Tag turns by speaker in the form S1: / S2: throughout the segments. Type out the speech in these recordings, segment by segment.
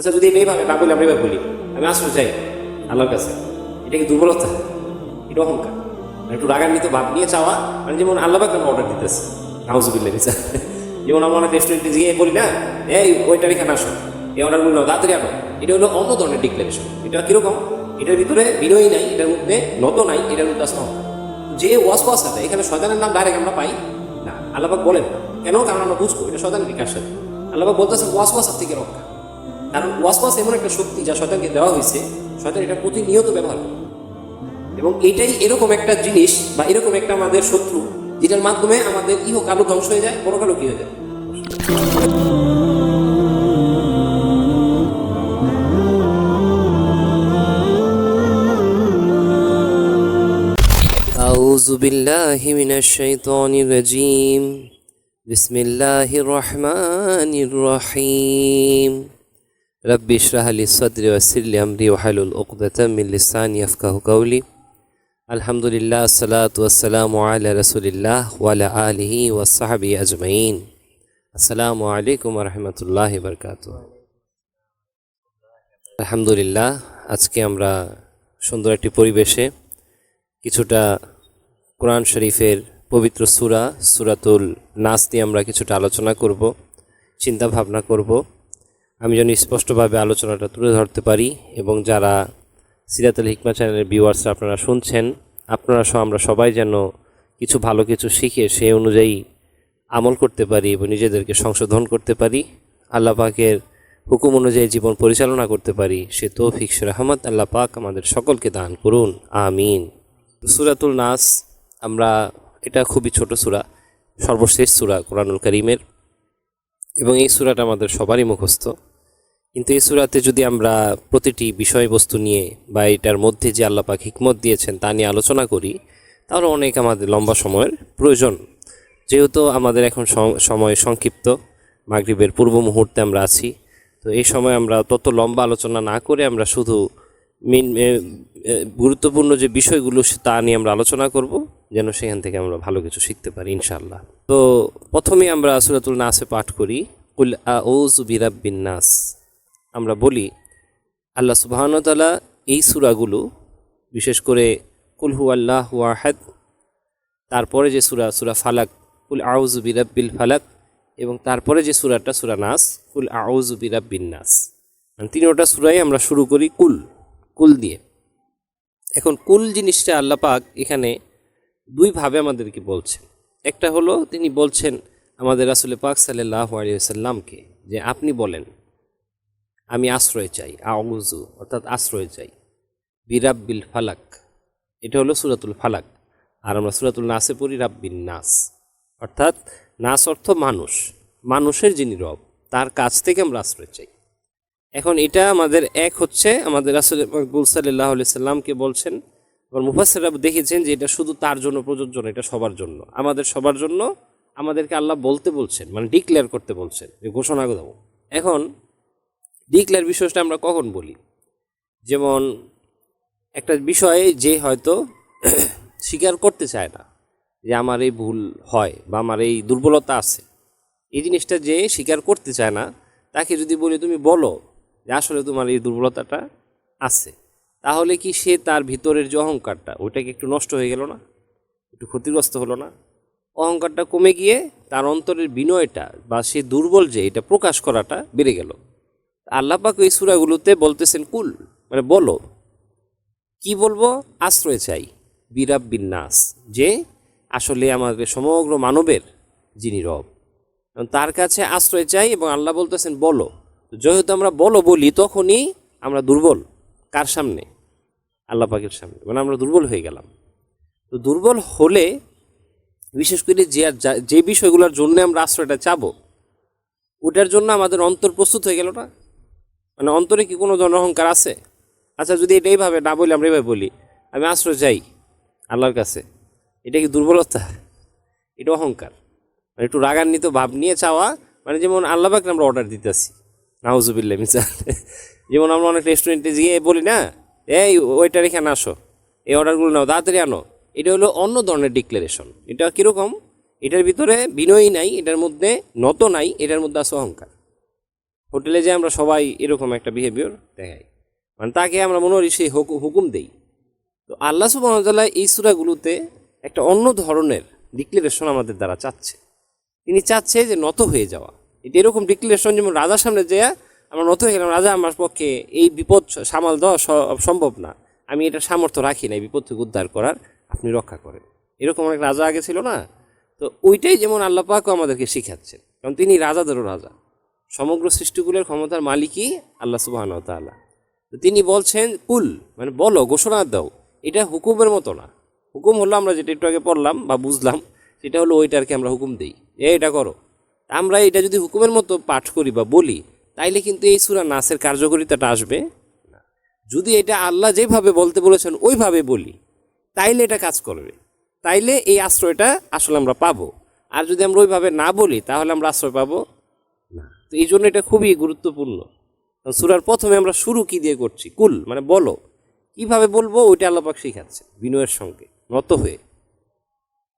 S1: আচ্ছা, যদি এটাই ভাবে না বলে আমরা এবার বলি আমি আশ্রয় চাই আল্লাহর কাছে, এটা কি দুর্বলতা? এটা অহংকার। একটু রাগান্বিত ভাব নিয়ে চাওয়া, মানে যেমন আল্লাহ পাক আমরা অর্ডার দিতেছে, নাউজুবিল্লাহ বিচার। যেমন আমরা অনেক রেস্টুরেন্টে গিয়ে বলি না, এই ওইটার এখানে আসো, এই অর্ডার বলি না তাড়াতাড়ি আনো। এটা হলো অন্য ধরনের ডিক্লারেশন। এটা কিরকম? এটার ভিতরে বিনয়ী নাই, এটার মধ্যে নত নাই, এটার মধ্যে আছে অহংকার। যে ওয়াসওয়াস আছে, এখানে শয়তানের নাম ডাইরেক্ট আমরা পাই না। আল্লাহ পাক বলেন কেন? কারণ আমরা বুঝবো এটা শয়তানের বিকাশ সাথে। আল্লাহ পাক বলতেছে ওয়াসওয়াসার থেকে রক্ষা। কারণ ওয়াসওয়াস এমন একটা শক্তি যা শয়তানকে দেওয়া হয়েছে, শয়তান এটা প্রতিনিয়ত ব্যবহার করে। এবং এইটাই এরকম একটা জিনিস বা এরকম একটা আমাদের শত্রু, যেটার মাধ্যমে আমাদের ইহকালও ধ্বংস হয়ে যায়, পরকালও কি হয়ে যায়। আউযু বিল্লাহি মিনাশ শাইতানির রাজীম। বিসমিল্লাহির রহমানির রহিম। রব্বি ইশরাহ লি সাদরি ওয়াসসির লি আমরি ওয়াহলুল উকদাতাম মিন লিসানি ইয়াফকাহু কাওলি। আলহামদুলিল্লাহ, আসসালাতু ওয়াসসালামু আলা রাসূলিল্লাহ ওয়া আলা আলিহি ওয়া সাহবিহি আজমাইন। আসসালামু আলাইকুম ওয়া রাহমাতুল্লাহি ওয়া বারাকাতুহু। আলহামদুলিল্লাহ, আজকে আমরা সুন্দর একটি পরিবেশে কিছুটা কোরআন শরীফের পবিত্র সূরাতুল নাস দিয়ে আমরা কিছুটা আলোচনা করব, চিন্তা ভাবনা করব। আমি যেন স্পষ্টভাবে আলোচনাটা তুলে ধরতে পারি এবং যারা সিরাতুল হিকমা চ্যানেলের ভিউয়ার্স আপনারা শুনছেন, আপনারা সহ আমরা সবাই যেন কিছু ভালো কিছু শিখে সেই অনুযায়ী আমল করতে পারি এবং নিজেদেরকে সংশোধন করতে পারি, আল্লাহ পাকের হুকুম অনুযায়ী জীবন পরিচালনা করতে পারি, সে তৌফিক রহমত আল্লাহ পাক আমাদের সকলকে দান করুন, আমিন। সূরাতুল নাস, আমরা এটা খুবই ছোট সূরা, সর্বশেষ সূরা কোরআনুল কারীমের, এবং এই সূরাটা আমাদের সবারই মুখস্থ। কিন্তু এই সূরাতে যদি আমরা প্রতিটি বিষয়বস্তু নিয়ে বা এটার মধ্যে যে আল্লাহ পাক হিকমত দিয়েছেন তা নিয়ে আলোচনা করি, তাহলে অনেক আমাদের লম্বা সময়ের প্রয়োজন। যেহেতু আমাদের এখন সময় সংক্ষিপ্ত, মাগরিবের পূর্ব মুহূর্তে আমরা আছি, তো এই সময় আমরা তত লম্বা আলোচনা না করে আমরা শুধু গুরুত্বপূর্ণ যে বিষয়গুলো তা নিয়ে আমরা আলোচনা করব, যেন সেখান থেকে আমরা ভালো কিছু শিখতে পারি ইনশাআল্লাহ। তো প্রথমে আমরা সূরাতুল নাসে পাঠ করি, কুল আউযু বিরাব্বিন নাস। আমরা বলি আল্লাহ সুবহানাহু ওয়া তাআলা এই সূরাগুলো, বিশেষ করে কুল হুয়াল্লাহু আহাদ, তারপরে যে সূরা ফালাক কুল আউযু বিরাব্বিল ফালাক, এবং তারপরে যে সূরাটা সূরা নাস কুল আউযু বিরাব্বিন নাস, মানে তিনটা সূরাই আমরা শুরু করি কুল দিয়ে। এখন কুল জিনিসটা আল্লাহ পাক এখানে দুইভাবে আমাদেরকে বলছেন। একটা হলো তিনি বলছেন আমাদের রাসূল পাক সাল্লাল্লাহু আলাইহি ওয়াসাল্লামকে যে আপনি বলেন আমি আশ্রয় চাই, আউযু অর্থাৎ আশ্রয় চাই, বিরাব্বিল ফালাক, এটা হলো সূরাতুল ফালাক। আর আমরা সূরাতুল নাসে পড়ি রাব্বিন নাস, অর্থাৎ নাস অর্থ মানুষ, মানুষের যিনি রব, তার কাছ থেকে আমরা আশ্রয় চাই। এখন এটা আমাদের এক হচ্ছে আমাদের রাসূল মাকবুল সাল্লাল্লাহু আলাইহি সাল্লামকে বলছেন। আবার মুফাসসিররা দেখেছেন যে এটা শুধু তার জন্য প্রযোজ্য না, এটা সবার জন্য, আমাদের সবার জন্য আমাদেরকে আল্লাহ বলতে বলছেন, মানে ডিক্লেয়ার করতে বলছেন, যে ঘোষণা দেব। এখন ডিক্লেয়ার বিষয়টা আমরা কখন বলি? যেমন একটা বিষয়ে যে হয়তো স্বীকার করতে চায় না যে আমার এই ভুল হয় বা আমার এই দুর্বলতা আছে, এই জিনিসটা যে স্বীকার করতে চায় না, তাকে যদি বলি তুমি বলো যে আসলে তোমার এই দুর্বলতাটা আছে, তাহলে কি সে তার ভিতরের যে অহংকারটা, ওইটাকে একটু নষ্ট হয়ে গেল না? একটু ক্ষতিগ্রস্ত হলো না? অহংকারটা কমে গিয়ে তার অন্তরের বিনয়টা বা সে দুর্বল যে এটা প্রকাশ করাটা বেড়ে গেল। আল্লাহ পাক এই সূরাগুলোতে বলতেছেন কুল, মানে বলো। কি বলবো? আশ্রয় চাই বিরাব্বিন নাস, যে আসলে আমাদের সমগ্র মানবের যিনি রব, তার কাছে আশ্রয় চাই। এবং আল্লাহ বলতেছেন বলো। যেহেতু আমরা বলি, তখনই আমরা দুর্বল। কার সামনে? আল্লাহ পাকের সামনে, মানে আমরা দুর্বল হয়ে গেলাম। তো দুর্বল হলে বিশেষ করে যে বিষয়গুলোর জন্য আমরা আশ্রয়টা চাবো, ওটার জন্য আমাদের অন্তর প্রস্তুত হয়ে গেল না? মানে অন্তরে কি কোনো ধরনের অহংকার আছে? আচ্ছা, যদি এটা এইভাবে না বলি আমরা এভাবে বলি আমি আশ্রয় চাই আল্লাহর কাছে, এটা কি দুর্বলতা? এটা অহংকার। মানে একটু রাগান্বিত ভাব নিয়ে চাওয়া, মানে যেমন আল্লাহ পাককে আমরা অর্ডার দিতেছি, নাউজুবিল্লাহ মিজান। যেমন আমরা অনেক রেস্টুরেন্টে গিয়ে বলি না, এই ওইটার এখানে আসো, এই অর্ডারগুলো নাও, তাড়াতাড়ি আনো। এটা হলো অন্য ধরনের ডিক্লারেশন। এটা কীরকম? এটার ভিতরে বিনয়ী নাই, এটার মধ্যে নত নাই, এটার মধ্যে আছে অহংকার। হোটেলে যে আমরা সবাই এরকম একটা বিহেভিয়ার দেখাই, মানে তাকে আমরা মনে করি সেই হুকুম দেই। তো আল্লাহ সুবহানাহু ওয়া তাআলা এই সূরাগুলোতে একটা অন্য ধরনের ডিক্লারেশন আমাদের দ্বারা চাচ্ছে। তিনি চাচ্ছে যে নত হয়ে যাওয়া। এটা এরকম ডিক্লারেশন যেমন রাজার সামনে যেয়া আমরা নত হয়ে গেলাম, রাজা আমার পক্ষে এই বিপদ সামাল দেওয়া সম্ভব না, আমি এটা সামর্থ্য রাখি না এই বিপদ থেকে উদ্ধার করার, আপনি রক্ষা করেন। এরকম অনেক রাজা আগে ছিল না? তো ওইটাই যেমন আল্লাহ পাকও আমাদেরকে শিখাচ্ছেন, কারণ তিনি রাজাদেরও রাজা, সমগ্র সৃষ্টিগুলোর ক্ষমতার মালিকই আল্লাহ সুবহানাহু ওয়া তাআলা। তো তিনি বলছেন কুল, মানে বলো, ঘোষণা দাও। এটা হুকুমের মতো না। হুকুম হলো আমরা যেটা একটু আগে পড়লাম বা বুঝলাম, সেটা হলো ওইটারকে আমরা হুকুম দিই, এটা করো। আমরা এটা যদি হুকুমের মতো পাঠ করি বা বলি, তাইলে কিন্তু এই সূরা নাসের কার্যকারিতাটা আসবে না। যদি এটা আল্লাহ যেভাবে বলতে বলেছেন ওইভাবে বলি, তাইলে এটা কাজ করবে, তাইলে এই আশ্রয়টা আসলে আমরা পাবো। আর যদি আমরা ওইভাবে না বলি, তাহলে আমরা আশ্রয় পাবো না। তো এই জন্য এটা খুবই গুরুত্বপূর্ণ। সূরার প্রথমে আমরা শুরু কি দিয়ে করছি? কুল, মানে বলো। কিভাবে বলবো ওইটা আল্লাহ পাক শিখাচ্ছে, বিনয়ের সঙ্গে, নত হয়ে।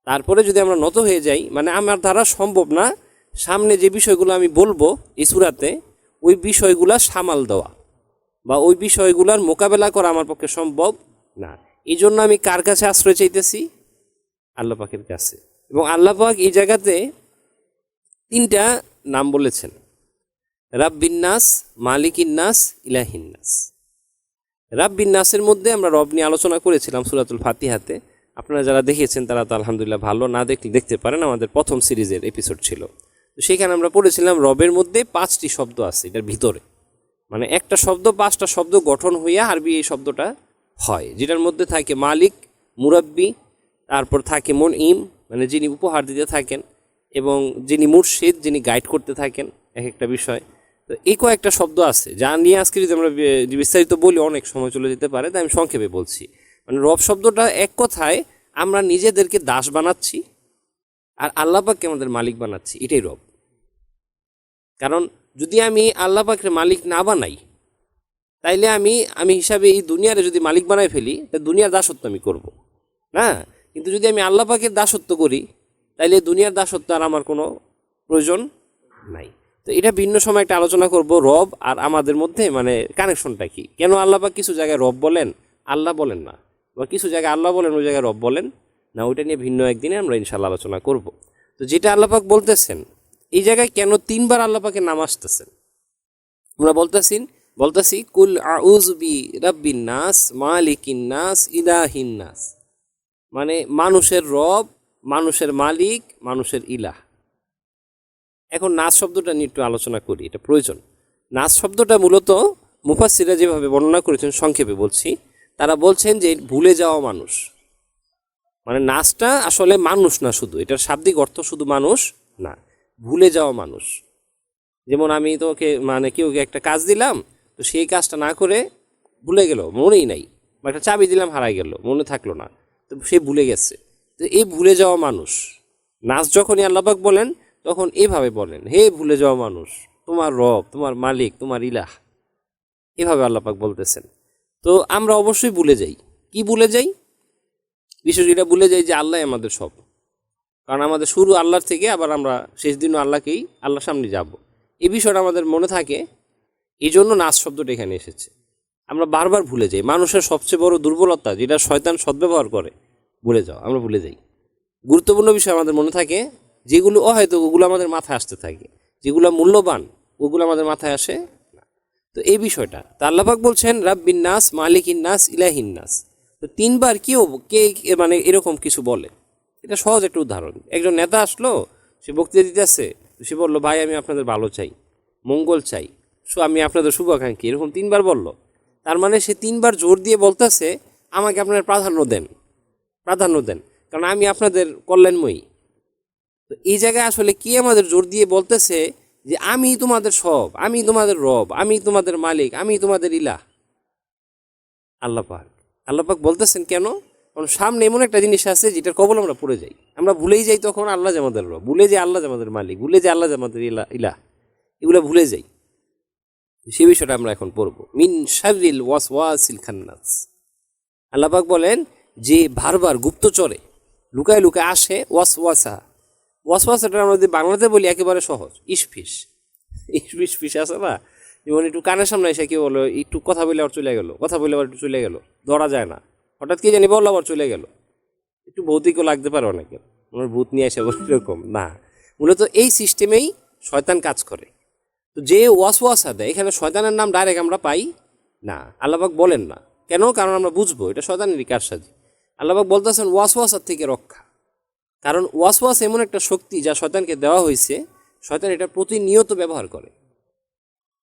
S1: তারপরে যদি আমরা নত হয়ে যাই, মানে আমার দ্বারা সম্ভব না সামনে যে বিষয়গুলো আমি বলবো এই সূরাতে, ওই বিষয়গুলা সামাল দেওয়া বা ওই বিষয়গুলোর মোকাবেলা করা আমার পক্ষে সম্ভব না। এই জন্য আমি কার কাছে আশ্রয় চাইতেছি? আল্লাহ পাকের কাছে। এবং আল্লাহ পাক এই জায়গাতে 3টা নাম বলেছেন, রাব্বিন নাস, মালিকিন নাস, ইলাহিন নাস। রাব্বিন নাসের মধ্যে আমরা রব নিয়ে আলোচনা করেছিলাম সূরাতুল ফাতিহাতে। আপনারা যারা দেখেছেন তারা তো আলহামদুলিল্লাহ ভালো, না দেখলে দেখতে পারেন, আমাদের প্রথম সিরিজের এপিসোড ছিল। তো সেখানে আমরা পড়েছিলাম রবের মধ্যে 5টি শব্দ আছে এটার ভিতরে, মানে একটা শব্দ 5টা শব্দ গঠন হইয়া আরবি এই শব্দটা হয়, যেটার মধ্যে থাকে মালিক, মুরাব্বি, তারপর থাকে মুনইম, মানে যিনি উপহার দিতে থাকেন, এবং যিনি মুর্শিদ, যিনি গাইড করতে থাকেন এক একটা বিষয়। তো এই কয়েকটা শব্দ আছে যা নিয়ে আজকে যদি আমরা বিস্তারিত বলি অনেক সময় চলে যেতে পারে, তাই আমি সংক্ষেপে বলছি। মানে রব শব্দটা এক কথায় আমরা নিজেদেরকে দাস বানাচ্ছি আর আল্লাহ পাককে আমাদের মালিক বানাচ্ছি, এটাই রব। কারণ যদি আমি আল্লাহ পাকের মালিক না বানাই, তাইলে আমি হিসাবে এই দুনিয়ারে যদি মালিক বানাই ফেলি, তাহলে দুনিয়ার দাসত্ব আমি করব না। কিন্তু যদি আমি আল্লাহ পাকের দাসত্ব করি, তাইলে দুনিয়ার দাসত্ব আর আমার কোনো প্রয়োজন নাই। তো এটা ভিন্ন সময় একটা আলোচনা করব, রব আর আমাদের মধ্যে মানে কানেকশনটা কি, কেন আল্লাহ পাক কিছু জায়গায় রব বলেন, আল্লাহ বলেন না, বা কিছু জায়গায় আল্লাহ বলেন ওই জায়গায় রব বলেন না, ওইটা নিয়ে ভিন্ন একদিনে আমরা ইনশাল্লাহ আলোচনা করব। তো যেটা আল্লাহ পাক বলতেছেন, এই জায়গায় কেন 3বার আল্লাহ পাকের নাম আসতেছেন? আমরা বলতেছি কুল আউযু বি রাব্বিন নাস, মালিকিন নাস, ইলাহিন নাস, মানে মানুষের রব, মানুষের মালিক, মানুষের ইলাহ। এখন নাস শব্দটা নিয়ে একটু আলোচনা করি, এটা প্রয়োজন। নাস শব্দটা মূলত মুফাসসিররা যেভাবে বর্ণনা করেছেন, সংক্ষেপে বলছি, তারা বলছেন যে ভুলে যাওয়া মানুষ। মানে নাসটা আসলে মানুষ না, শুধু এটার শাব্দিক অর্থ শুধু মানুষ না, ভুলে যাওয়া মানুষ। যেমন আমি তোকে মানে কেউকে একটা কাজ দিলাম, তো সেই কাজটা না করে ভুলে গেল, মনেই নাই, বা একটা চাবি দিলাম হারাই গেল, মনে থাকলো না, তো সে ভুলে গেছে। তো এই ভুলে যাওয়া মানুষ, নাস যখনই আল্লাহ পাক বলেন তখন এইভাবে বলেন, হে ভুলে যাওয়া মানুষ, তোমার রব, তোমার মালিক, তোমার ইলাহ, এভাবে আল্লাহ পাক বলতেছেন। তো আমরা অবশ্যই ভুলে যাই। কি ভুলে যাই? বিশেষ এটা ভুলে যাই যে আল্লাহ আমাদের সব, কারণ আমাদের শুরু আল্লাহর থেকে, আবার আমরা শেষ দিনও আল্লাহকেই, আল্লাহর সামনে যাব, এই বিষয়টা আমাদের মনে থাকে। এই জন্য নাস শব্দটা এখানে এসেছে। আমরা বারবার ভুলে যাই। মানুষের সবচেয়ে বড় দুর্বলতা, যেটা শয়তান সদ্ব্যবহার করে, ভুলে যাও। আমরা ভুলে যাই গুরুত্বপূর্ণ বিষয় আমাদের মনে থাকে, যেগুলো অহয়তো ওগুলো আমাদের মাথায় আসতে থাকে, যেগুলো মূল্যবান ওগুলো আমাদের মাথায় আসে না। তো এই বিষয়টা তা আল্লাহ পাক বলছেন রাব্বিন নাস, মালিকিন নাস, ইলাহিন নাস। তো 3বার কে মানে এরকম কিছু বলে, এটা সহজ একটা উদাহরণ। একজন নেতা আসলো, সে বক্তৃতা দিতেছে, সে বললো ভাই আমি আপনাদের ভালো চাই, মঙ্গল চাই, আমি আপনাদের শুভাকাঙ্ক্ষী, এরকম 3বার বলল। তার মানে সে 3বার জোর দিয়ে বলতেছে আমাকে আপনারা প্রাধান্য দেন, কারণ আমি আপনাদের কল্যাণময়ী। তো এই জায়গায় আসলে কি আমাদের জোর দিয়ে বলতেছে যে আমি তোমাদের সব, আমি তোমাদের রব, আমি তোমাদের মালিক, আমি তোমাদের ইলাহ। আল্লাহ পাক বলতেছেন কেন? কারণ সামনে এমন একটা জিনিস আছে যেটার কবল আমরা পড়ে যাই, আমরা ভুলেই যাই তখন আল্লাহ যে আমাদের রব, ভুলে যে আল্লাহ যে আমাদের মালিক, ভুলে যে আল্লাহ যে আমাদের ইলাহ, এগুলো ভুলে যাই। সে বিষয়টা আমরা এখন পড়ব। মিন শাররিল ওয়াসওয়াসিল খান্নাস। আল্লাহ পাক বলেন যে বারবার গুপ্তচরে লুকায় আসে, ওয়াসওয়াসাটা আমরা যদি বাংলাতে বলি একেবারে সহজ, ইসফিস আছে না, যেমন একটু কানের সামনে এসে কি বলো, একটু কথা বলে আবার চলে গেল, কথা বলে আবার একটু চলে গেল, ধরা যায় না, হঠাৎ কি জানি বললো আবার চলে গেল। একটু ভৌতিকও লাগতে পারে অনেকের, ওনার ভূত নিয়ে আসে বলে এরকম না। মূলত এই সিস্টেমেই শয়তান কাজ করে। তো যে ওয়াসওয়াসা দেয়, এখানে শয়তানের নাম ডাইরেক্ট আমরা পাই না, আল্লাহবাক বলেন না কেন, কারণ আমরা বুঝবো এটা শয়তানেরই কারসাজি। আল্লাহবাক বলতেছেন ওয়াসওয়াসার থেকে রক্ষা, কারণ ওয়াসওয়াস এমন একটা শক্তি যা শয়তানকে দেওয়া হয়েছে, শয়তান এটা প্রতিনিয়ত ব্যবহার করে।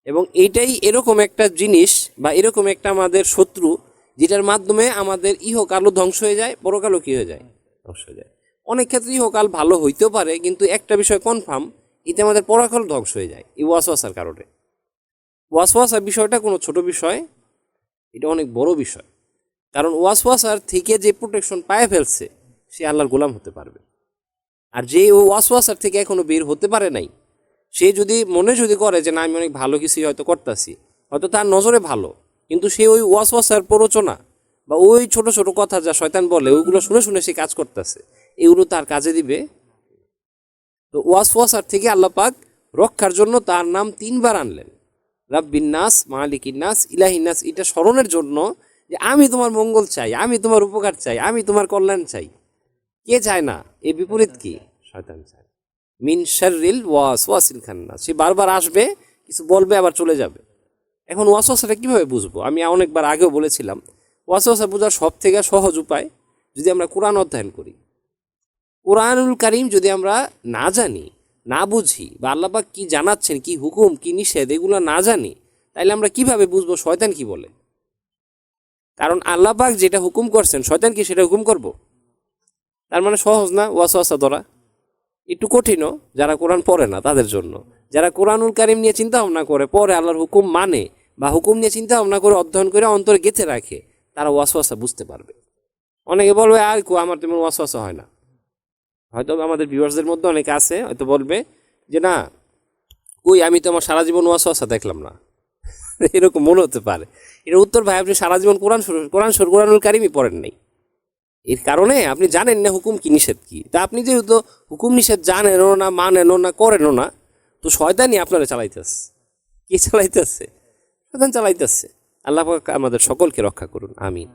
S1: এবং এইটাই এরকম একটা জিনিস বা এরকম একটা আমাদের শত্রু, যেটার মাধ্যমে আমাদের ইহকালও ধ্বংস হয়ে যায়, পরকালও কী হয়ে যায়, ধ্বংস হয়ে যায়। অনেক ক্ষেত্রে ইহকাল ভালো হইতেও পারে, কিন্তু একটা বিষয় কনফার্ম, এতে আমাদের পরকাল ধ্বংস হয়ে যায় এই ওয়াসওয়াসার কারণে। ওয়াসওয়াসার বিষয়টা কোনো ছোট বিষয়, এটা অনেক বড় বিষয়। কারণ ওয়াসওয়াসার থেকে যে প্রোটেকশন পায়ে ফেলছে, সে আল্লাহর গোলাম হতে পারবে। আর যে ও ওয়াসওয়াসার থেকে এখনো বের হতে পারে নাই, সে যদি মনে যদি করে যে না আমি অনেক ভালো কিছুই হয়তো করতেছি, হয়তো তার নজরে ভালো, কিন্তু সে ওই ওয়াসওয়াসার প্ররোচনা বা ওই ছোট ছোট কথা যা শয়তান বলে ওইগুলো শুনে শুনে সে কাজ করতেছে, এগুলো তার কাজে দিবে। তো ওয়াসওয়াসার থেকে আল্লাহ পাক রক্ষার জন্য তার নাম 3 বার আনলেন, রাব্বিন নাস, মালিকিন নাস, ইলাহিন নাস। এটা স্মরণের জন্য যে আমি তোমার মঙ্গল চাই, আমি তোমার উপকার চাই, আমি তোমার কল্যাণ চাই। কে চায় না? এর বিপরীত কি? শয়তান চায়। মিন শাররিল ওয়াসওয়াসিল খান্নাস। সে বারবার আসবে, কিছু বলবে, আবার চলে যাবে। এখন ওয়াসওয়াসাটা কীভাবে বুঝবো? আমি অনেকবার আগেও বলেছিলাম, ওয়াসওয়াসা বোঝার সব থেকে সহজ উপায়, যদি আমরা কোরআন অধ্যয়ন করি। কোরআনুল কারীম যদি আমরা না জানি, না বুঝি, বা আল্লাহ পাক কি জানাচ্ছেন, কি হুকুম, কি নিষেধ, এগুলো না জানি, তাইলে আমরা কিভাবে বুঝবো শয়তান কি বলে? কারণ আল্লাহ পাক যেটা হুকুম করছেন, শয়তান কি সেটা হুকুম করব? তার মানে সহজ না ওয়াসওয়াসা ধরা? একটু কঠিনও যারা কোরআন পড়ে না তাদের জন্য। যারা কোরআনুল কারীম নিয়ে চিন্তা ভাবনা করে, পরে আল্লাহর হুকুম মানে, বা হুকুম নিয়ে চিন্তা ভাবনা করে অধ্যয়ন করে অন্তরে গেঁথে রাখে, তারা ওয়াসওয়াসা বুঝতে পারবে। অনেকে বলবে আর আমার তেমন ওয়াসওয়াসা হয় না। হয়তো আমাদের ভিউয়ার্সদের মধ্যে অনেকে আছে, হয়তো বলবে যে না, আমি তো আমার সারা জীবন ওয়াসওয়াসা দেখলাম না। এরকম মনে হতে পারে। এর উত্তর, ভাই আপনি সারা জীবন কোরআনুল কারীমই পড়েন নাই। এর কারণে আপনি জানেন না হুকুম কি নিষেধ কি। তা আপনি যেহেতু হুকুম নিষেধ জানেনও না, মানেনও না, করেনও না, তো শয়তানই আপনারা চালাইতেছে। কি চালাইতেছে? শয়তান চালাইতেছে। আল্লাহ পাক আমাদের সকলকে রক্ষা করুন, আমিন।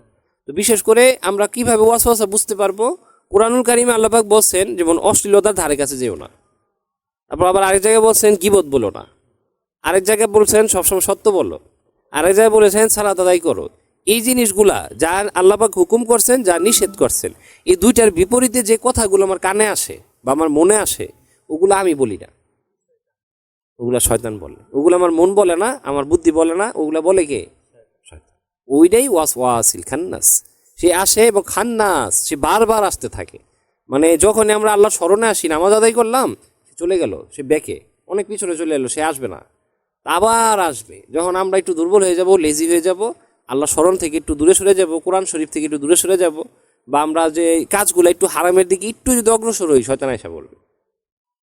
S1: তো বিশেষ করে আমরা কিভাবে ওয়াসওয়াসা বুঝতে পারবো? কোরআনুল কারীমে আল্লাহ পাক বলছেন, যেমন অশ্লীলতার ধারে কাছে যেও না। তারপর আবার আরেক জায়গায় বলছেন গীবত বলো না। আরেক জায়গায় বলছেন সবসময় সত্য বলো। আরেক জায়গায় বলেছেন সালাত আদায় করো। এই জিনিসগুলা যা আল্লাহ পাক হুকুম করছেন, যা নিষেধ করছেন, এই দুইটার বিপরীতে যে কথাগুলো আমার কানে আসে বা আমার মনে আসে, ওগুলো আমি বলি না, ওগুলা শয়তান বলে। ওগুলো আমার মন বলে না, আমার বুদ্ধি বলে না, ওগুলা বলে কে? শয়তান। ওইটাই ওয়াসওয়াসিল খান্নাস। সে আসে এবং খান্নাস, সে বারবার আসতে থাকে। মানে যখনই আমরা আল্লাহ স্মরণে আসি, নামাজ আদায় করলাম, সে চলে গেল, সে ব্যাকে অনেক পিছনে চলে এলো, সে আসবে না, আবার আসবে। যখন আমরা একটু দুর্বল হয়ে যাব, লেজি হয়ে যাব, আল্লাহ স্মরণ থেকে একটু দূরে সরে যাব, কোরআন শরীফ থেকে একটু দূরে সরে যাব, বা আমরা যে কাজগুলো একটু হারামের দিকে একটু যদি অগ্রসর হই, শয়তান এসে বলবে।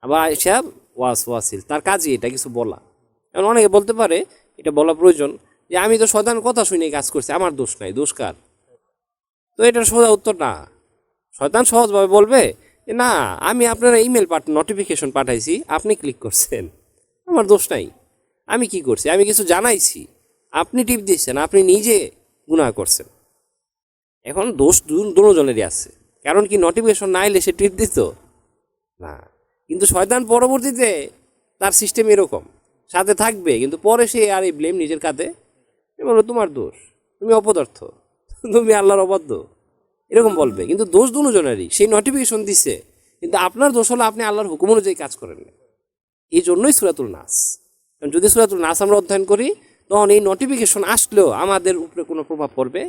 S1: আবার এসে ওয়াসিল, তার কাজই এটা কিছু বলা। কারণ অনেকে বলতে পারে, এটা বলা প্রয়োজন, যে আমি তো শয়তান কথা শুনে কাজ করছি, আমার দোষ নাই, দোষ কার? তো এটার সোজা উত্তর না। শয়তান সহজভাবে বলবে যে না, আমি আপনার ইমেল নোটিফিকেশন পাঠাইছি, আপনি ক্লিক করছেন, আমার দোষ নাই। আমি কি করছি? আমি কিছু জানাইছি, আপনি টিপ দিচ্ছেন, আপনি নিজে গুনাহ করছেন। এখন দোষ দুজনেরই আছে। কারণ কি, নোটিফিকেশন না এলে সে টিপ দিত না। কিন্তু শয়তান পরবর্তীতে তার সিস্টেম এরকম, সাথে থাকবে, কিন্তু পরে সে আর এই ব্লেম নিজের কাঁধে, বলবে তোমার দোষ, তুমি অপদার্থ, তুমি আল্লাহর অবাধ্য, এরকম বলবে। কিন্তু দোষ দুজনেরই। সেই নোটিফিকেশন দিচ্ছে, কিন্তু আপনার দোষ হলো আপনি আল্লাহর হুকুম অনুযায়ী কাজ করেন না। এই জন্যই সূরাতুল নাস। কারণ যদি সূরাতুল নাস আমরা অধ্যয়ন করি, তখন এই নোটিফিকেশন আসলেও আমাদের উপরে কোনো প্রভাব পড়বে,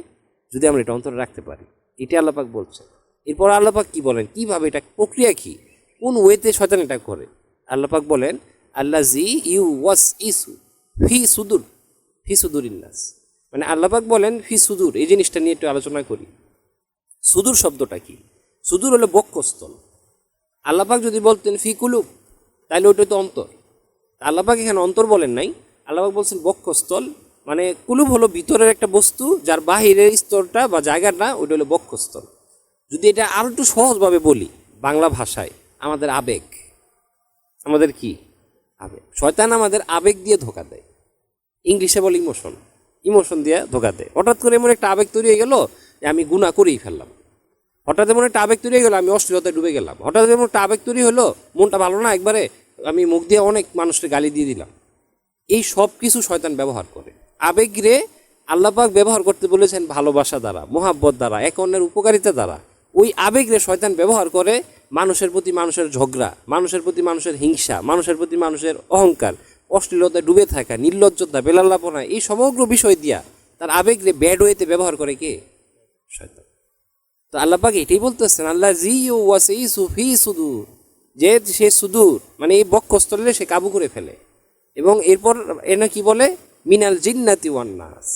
S1: যদি আমরা এটা অন্তরে রাখতে পারি। এটা আল্লাহ পাক বলছে। এরপর আল্লাহ পাক কি বলেন, কিভাবে এটা, প্রক্রিয়া কি, কোন ওয়েতে শয়তান এটা করে? আল্লাহ পাক বলেন, আল্লাযী ইউওয়াসইসু ফি সুদুরিন নাস। মানে আল্লাহ পাক বলেন ফি সুদুর, এই জিনিসটা নিয়ে একটু আলোচনা করি। সুদূর শব্দটা কি? সুদূর হলো বক্ষস্থল। আল্লাহ পাক যদি বলতেন ফি কুলুব, তাহলে ওইটা তো অন্তর। আল্লাহ পাক এখানে অন্তর বলেন নাই, আল্লাহ পাক বলছেন বক্ষস্থল। মানে কুলুব হলো ভিতরের একটা বস্তু, যার বাহিরের স্তরটা বা জায়গাটা, ওইটা হলো বক্ষস্থল। যদি এটা আরো একটু সহজভাবে বলি বাংলা ভাষায়, আমাদের আবেগ। আমাদের কি? আবেগ। শয়তান আমাদের আবেগ দিয়ে ধোঁকা দেয়। ইংলিশে বলে ইমোশন, ইমোশন দিয়ে ধোকা দেয়। হঠাৎ করে এমন একটা আবেগ তৈরি হয়ে গেল যে আমি গুনাহ করেই ফেললাম, হঠাৎ এমন একটা আবেগ তৈরি হয়ে গেলো আমি অশ্লীলতায় ডুবে গেলাম, হঠাৎ এমন একটা আবেগ তৈরি হলো মনটা ভালো না, একবারে আমি মুখ দিয়ে অনেক মানুষকে গালি দিয়ে দিলাম। এই সব কিছু শয়তান ব্যবহার করে। আবেগরে আল্লাহ পাক ব্যবহার করতে বলেছেন ভালোবাসা দ্বারা, মোহাব্বত দ্বারা, এক অন্যের উপকারিতা দ্বারা। ওই আবেগরে শয়তান ব্যবহার করে মানুষের প্রতি মানুষের ঝগড়া, মানুষের প্রতি মানুষের হিংসা, মানুষের প্রতি মানুষের অহংকার, অশ্লীলতায় ডুবে থাকা, নির্লজ্জতা, বেলাল্লাপনা, এই সমগ্র বিষয় দিয়া তার আবেগরে ব্যাড ওয়েতে ব্যবহার করে কে? শয়তান। তো আল্লাহ পাক এটাই বলতেছেন, আল্লাহ জি ওয়াসি সুফি সুদূর, যে সে সুদূর মানে এই বক্ষস্থলে সে কাবু করে ফেলে। এবং এরপর এনে কি বলে, মিনাল জিন্নাতি ওয়ান নাস,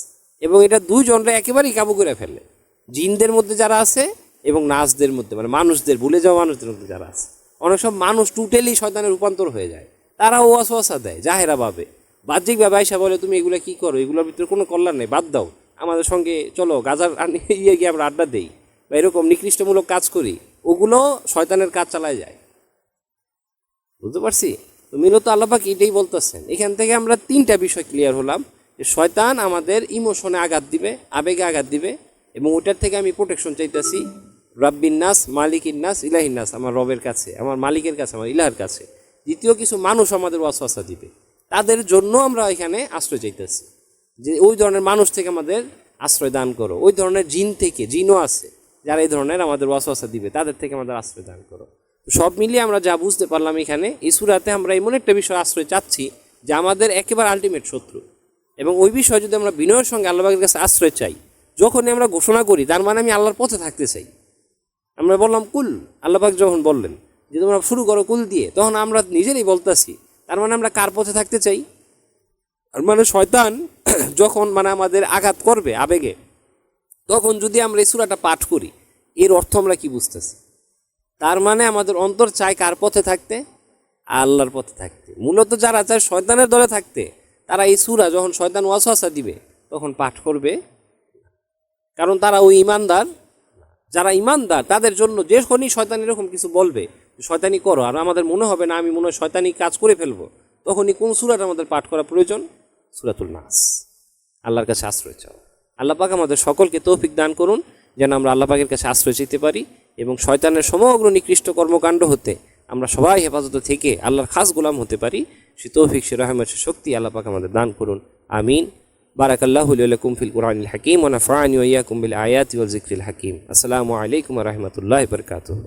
S1: এবং এটা দুইজনরা একেবারেই কাবু করে ফেলে, জিনদের মধ্যে যারা আছে এবং নাসদের মধ্যে, মানে মানুষদের, ভুলে যাওয়া মানুষদের মধ্যে যারা আছে। অনেক সব মানুষ টোটালি শয়তানের রূপান্তর হয়ে যায়, তারা ওয়াসওয়াসা দেয় জাহেরা ভাবে, বাহ্যিকভাবে আয়সা বলে তুমি এগুলো কি করো, এগুলোর ভিতরে কোনো কল্যাণ নেই, বাদ দাও, আমাদের সঙ্গে চলো গাজার ইয়ে গিয়ে আমরা আড্ডা দেই বা এরকম নিকৃষ্টমূলক কাজ করি, ওগুলো শয়তানের কাজ চালায় যায়। বুঝতে পারছি? তো মূলত আল্লাহ পাক এটাই বলতেছেন। এখান থেকে আমরা তিনটা বিষয় ক্লিয়ার হলাম, যে শয়তান আমাদের ইমোশনে আঘাত দিবে, আবেগে আঘাত দিবে, এবং ওটার থেকে আমি প্রোটেকশন চাইতেছি রাব্বিন নাস, মালিকিন নাস, ইলাহিন নাস, আমার রবের কাছে, আমার মালিকের কাছে, আমার ইলাহের কাছে। দ্বিতীয় কিছু মানুষ আমাদের ওয়াসওয়াসা দিবে, তাদের জন্য আমরা এখানে আশ্রয় চাইতেছি, যে ওই ধরনের মানুষ থেকে আমাদের আশ্রয় দান করো, ওই ধরনের জিন থেকে, জিনও আছে যারা এই ধরনের আমাদের ওয়াসওয়াসা দিবে, তাদের থেকে আমাদের আশ্রয় দান করো। সব মিলিয়ে আমরা যা বুঝতে পারলাম এখানে এই সূরাতে, আমরা এমন একটা বিষয় আশ্রয় চাচ্ছি যে আমাদের একেবারে আলটিমেট শত্রু, এবং ওই বিষয় যদি আমরা বিনয়ের সঙ্গে আল্লাহ পাকের কাছে আশ্রয় চাই, যখনই আমরা ঘোষণা করি তার মানে আমি আল্লাহর পথে থাকতে চাই। আমরা বললাম কুল, আল্লাহ পাক যখন বললেন যে তোমরা শুরু করো কুল দিয়ে, তখন আমরা নিজেরাই বলতেছি তার মানে আমরা কার পথে থাকতে চাই? আর মানে শয়তান যখন মানে আমাদের আঘাত করবে আবেগে, তখন যদি আমরা এই সূরাটা পাঠ করি, এর অর্থ আমরা কি বুঝতেছি? তার মানে আমাদের অন্তর চায় কার পথে থাকতে? আল্লাহর পথে থাকতে। মূলত যারা চায় শয়তানের দলে থাকতে, তারা এই সূরা যখন শয়তান ওয়াসওয়াসা দিবে তখন পাঠ করবে, কারণ তারা ওই ইমানদার। যারা ইমানদার তাদের জন্য যখনই শয়তান এরকম কিছু বলবে, শয়তানি করো, আর আমাদের মনে হবে না আমি মনে হয় শয়তানি কাজ করে ফেলবো, তখনই কোন সূরাটা আমাদের পাঠ করা প্রয়োজন? সূরাতুল নাস। আল্লাহর কাছে আশ্রয় চাও। আল্লাহ পাক আমাদের সকলকে তৌফিক দান করুন যেন আমরা আল্লাহ পাকের কাছে আশ্রয় চাইতে পারি, এবং শয়তানের সমগ্র নিকৃষ্ট কর্মকাণ্ড হতে আমরা সবাই হেফাজত থেকে আল্লাহর খাস গোলাম হতে পারি। সে তৌফিক, সে রহমত, সে শক্তি আল্লাহ পাক আমাদের দান করুন। আমিন। বারাকাল্লাহু লাকুম ফিল কুরআনিল হাকীম ওয়া নাফা'আনি ওয়া ইয়্যাকুম বিল আয়াতি ওয়াল যিকরিল হাকীম। আসসালামু আলাইকুম ওয়া রাহমাতুল্লাহি ওয়া বারাকাতুহু।